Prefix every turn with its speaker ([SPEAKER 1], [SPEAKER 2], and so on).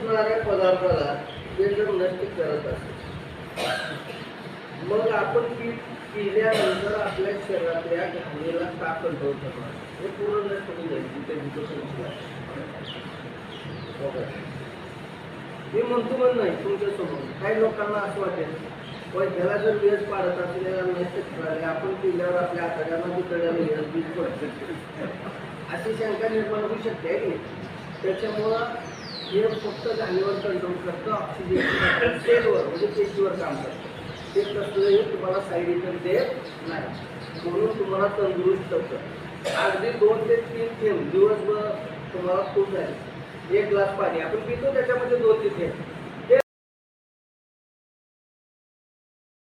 [SPEAKER 1] कुजणाऱ्या पदार्थाला ते जर नष्ट करत असेल, मग आपण पीठ पिल्यानंतर आपल्या शरीरातल्या घाणीला का कंट्रोल करणार? हे पूर्ण नष्ट होऊन जाईल तिथे मी म्हणतो नाही तुमच्यासमोर. काही लोकांना असं वाटेल पण ह्याला जर वेळ पाडत असेल याला नष्ट करायला आपण पिल्यावर आपल्या आतड्यांना बितड्याला बीज पडते अशी शंका निर्माण होऊ शकते की. त्याच्यामुळं हे फक्त घाणीवर कंट्रोल करतं, ऑक्सिजन सेलवर म्हणजे पेशीवर काम करतं. ते कसलंही तुम्हाला साईड इफेक्ट देत नाही, म्हणून तुम्हाला तंदुरुस्त ठेवतं. अगदी 2 ते 3 थेंब दिवसभर तुम्हाला खूप झाले. 1 ग्लास पाणी आपण पितो त्याच्यामध्ये 2 ते 3 थेंब